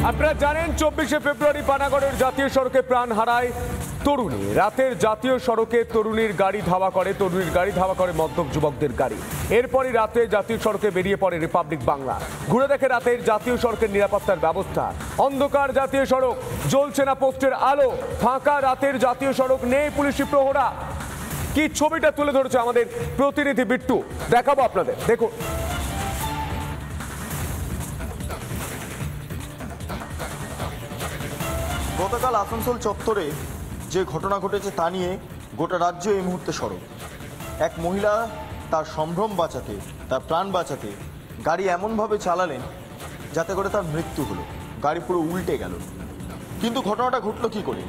আপনারা জানেন 24শে ফেব্রুয়ারি পানাগড়ের জাতীয় সড়কে প্রাণ হারায় তরুণী। রাতের জাতীয় সড়কে তরুণীর গাড়ি ধাওয়া করে মদ্যপ যুবকদের গাড়ি। এরপরই রাতে জাতীয় সড়কে বেরিয়ে পড়ে রিপাবলিক বাংলা। ঘুরে দেখে রাতের জাতীয় সড়কের নিরাপত্তার ব্যবস্থা। অন্ধকার জাতীয় সড়ক, জ্বলছে না পোস্টের আলো, ফাঁকা রাতের জাতীয় সড়ক, নেই পুলিশি প্রহরা। কি ছবিটা তুলে ধরেছে আমাদের প্রতিনিধি বিট্টু, দেখাবো আপনাদের, দেখুন। গতকাল আসানসোল চত্বরে যে ঘটনা ঘটেছে তা নিয়ে গোটা রাজ্য এই মুহূর্তে সরব। এক মহিলা তার সম্ভ্রম বাঁচাতে, তার প্রাণ বাঁচাতে গাড়ি এমনভাবে চালালেন যাতে করে তার মৃত্যু হলো। গাড়ি পুরো উল্টে গেল। কিন্তু ঘটনাটা ঘটলো কি করে,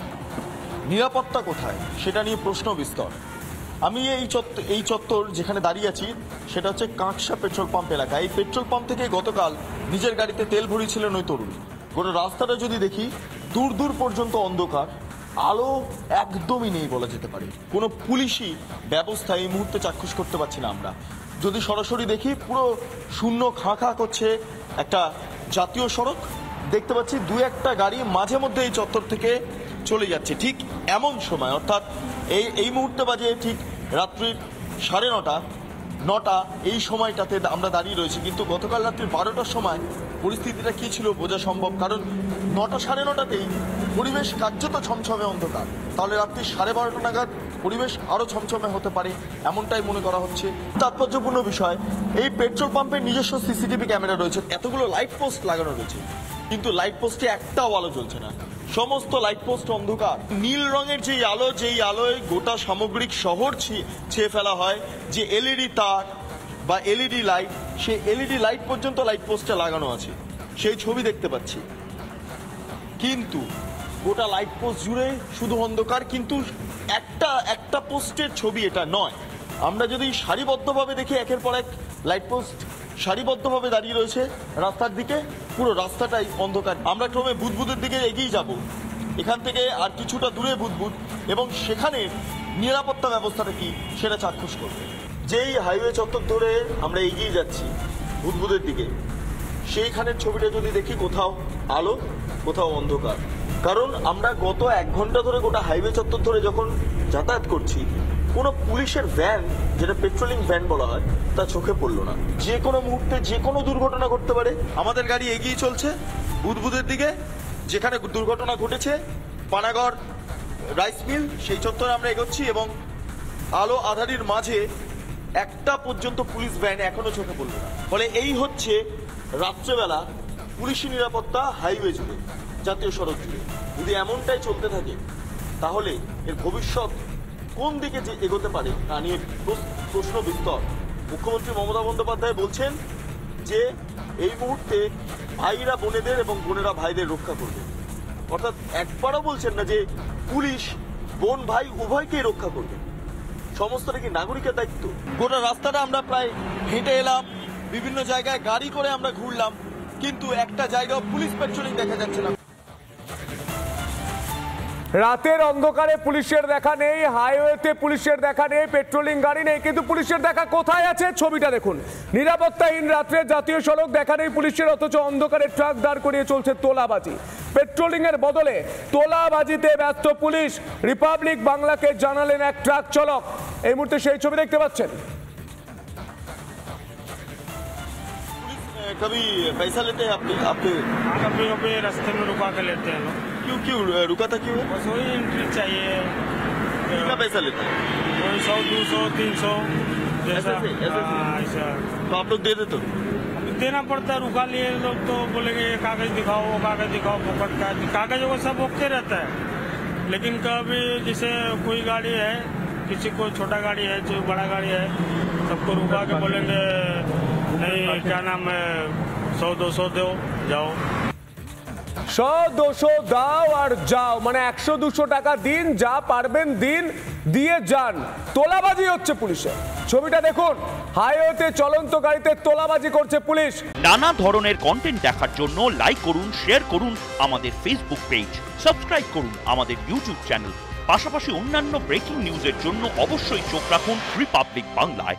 নিরাপত্তা কোথায়, সেটা নিয়ে প্রশ্ন বিস্তর। আমি এই চত্বর যেখানে দাঁড়িয়ে আছি সেটা হচ্ছে কাঁকসা পেট্রোল পাম্প এলাকা। এই পেট্রোল পাম্প থেকে গতকাল নিজের গাড়িতে তেল ভরিয়েছিলেন ওই তরুণ। গোটা রাস্তাটা যদি দেখি দূর দূর পর্যন্ত অন্ধকার, আলো একদমই নেই বলা যেতে পারে। কোনো পুলিশি ব্যবস্থা এই মুহূর্তে চাক্ষুষ করতে পারছি না আমরা। যদি সরাসরি দেখি পুরো শূন্য খাঁ খাঁ করছে একটা জাতীয় সড়ক। দেখতে পাচ্ছি দু একটা গাড়ি মাঝে মধ্যে এই চত্বর থেকে চলে যাচ্ছে। ঠিক এমন সময়, অর্থাৎ এই মুহূর্তে বাজে ঠিক রাত্রির 9:30 এই সময়টাতে আমরা দাঁড়িয়ে রয়েছি। কিন্তু গতকাল রাত্রি 12টার সময় পরিস্থিতিটা কী ছিল বোঝা সম্ভব, কারণ 9টা 9:30তেই পরিবেশ কার্যত ছমছমে অন্ধকার। তাহলে রাত্রি 12:30 নাগাদ পরিবেশ আরও ছমছমে হতে পারে, এমনটাই মনে করা হচ্ছে। তাৎপর্যপূর্ণ বিষয়, এই পেট্রোল পাম্পের নিজস্ব সিসিটিভি ক্যামেরা রয়েছে, এতগুলো লাইট পোস্ট লাগানো রয়েছে, কিন্তু লাইট পোস্টে একটাও আলো জ্বলছে না। সমস্ত লাইট পোস্ট অন্ধকার। নীল রঙের যেই আলোয় গোটা সামগ্রিক শহর ছেয়ে ফেলা হয়, যে এলইডি তার বা এলইডি লাইট, সেই এলইডি লাইট পর্যন্ত লাইট পোস্টে লাগানো আছে, সেই ছবি দেখতে পাচ্ছি। কিন্তু গোটা লাইট পোস্ট জুড়ে শুধু অন্ধকার, কিন্তু একটা পোস্টের ছবি এটা নয়। আমরা যদি সারিবদ্ধভাবে দেখি, একের পর এক লাইট পোস্ট সারিবদ্ধভাবে দাঁড়িয়ে রয়েছে রাস্তার দিকে, পুরো রাস্তাটাই অন্ধকার। আমরা ক্রমে বুদবুদের দিকে এগিয়ে যাব। এখান থেকে আর কিছুটা দূরে বুদবুদ, এবং সেখানে নিরাপত্তা ব্যবস্থাটা কি সেটা চাক্ষুষ করবে। যেই হাইওয়ে চত্বর ধরে আমরা এগিয়ে যাচ্ছি বুদবুদের দিকে, সেইখানের ছবিটা যদি দেখি, কোথাও আলো কোথাও অন্ধকার। কারণ আমরা গত 1 ঘন্টা ধরে গোটা হাইওয়ে চত্বর ধরে যখন যাতায়াত করছি, কোনো পুলিশের ভ্যান, যেটা পেট্রোলিং ভ্যান বলা হয়, তা চোখে পড়লো না। যে কোনো মুহূর্তে যে কোনো দুর্ঘটনা ঘটতে পারে। আমাদের গাড়ি এগিয়ে চলছে বুদবুদের দিকে, যেখানে দুর্ঘটনা ঘটেছে পানাগড় রাইস মিল, সেই চত্বরে আমরা এগোচ্ছি, এবং আলো আধারির মাঝে একটা পর্যন্ত পুলিশ ভ্যান এখনো চোখে পড়ল না। ফলে এই হচ্ছে রাত্রেবেলা পুলিশি নিরাপত্তা হাইওয়ে জুড়ে, জাতীয় সড়ক জুড়ে। যদি এমনটাই চলতে থাকে তাহলে এর ভবিষ্যৎ কোন দিকে যে এগোতে পারে তা নিয়ে প্রশ্ন বিস্তর। মুখ্যমন্ত্রী মমতা বন্দ্যোপাধ্যায় বলছেন যে এই মুহূর্তে ভাইরা বোনেদের এবং বোনেরা ভাইদের রক্ষা করবে। অর্থাৎ একবারও বলছেন না যে পুলিশ বোন ভাই উভয়কেই রক্ষা করবে। সমস্তটা কি নাগরিকের দায়িত্ব? গোটা রাস্তাটা আমরা প্রায় হেঁটে এলাম, বিভিন্ন জায়গায় গাড়ি করে আমরা ঘুরলাম, কিন্তু একটা জায়গায় পুলিশ পেট্রোলিং দেখা যাচ্ছে না। রাতের অন্ধকারে পুলিশের দেখা নেই, হাইওয়েতে পুলিশের দেখা নেই, পেট্রোলিং গাড়ি নেই, কিন্তু পুলিশের দেখা কোথায় আছে ছবিটা দেখুন। নিরাপত্তাহীন রাত্রে জাতীয় সড়ক, দেখা নেই পুলিশের, অথচ অন্ধকারে ট্রাক দাঁড় করিয়ে চলছে তোলাবাজি। পেট্রোলিং এর বদলে তোলাবাজিতে ব্যস্ত পুলিশ। রিপাবলিক বাংলাকে জানালেন এক ট্রাক চালক। এই মুহূর্তে সেই ছবি দেখতে পাচ্ছেন। कभी पैसा लेते हैं आपके कभी रास्ते में रुका के लेते हैं लोग। क्यों रुका था? क्यों? बस वही एंट्री चाहिए। कितना पैसा लेते हैं? वही 100, 200, 300 जैसा। ऐसा तो आप लोग दे देते हो? देना पड़ता है। रुका लिए लोग तो बोलेंगे ये कागज दिखाओ, वो कागज दिखाओ, फोकट का कागज वो सब ओके रहता है। लेकिन कभी जैसे कोई गाड़ी है, किसी को छोटा गाड़ी है, जो बड़ा गाड़ी है, सबको रुका के बोलेंगे नहीं क्या नाम है 100-200 दो जाओ। 100-200 দাও আর যাও, মানে 100-200 টাকা দিন, যা পারবেন দিন, দিয়ে যান। তোলাবাজি হচ্ছে পুলিশের। ছবিটা দেখুন, হাইওয়েতে চলন্ত গাড়িতে তোলাবাজি করছে পুলিশ। নানা ধরনের কন্টেন্ট দেখার জন্য লাইক করুন, শেয়ার করুন আমাদের ফেসবুক পেজ, সাবস্ক্রাইব করুন আমাদের ইউটিউব চ্যানেল। পাশাপাশি অন্যান্য ব্রেকিং নিউজের জন্য অবশ্যই চোখ রাখুন রিপাবলিক বাংলায়।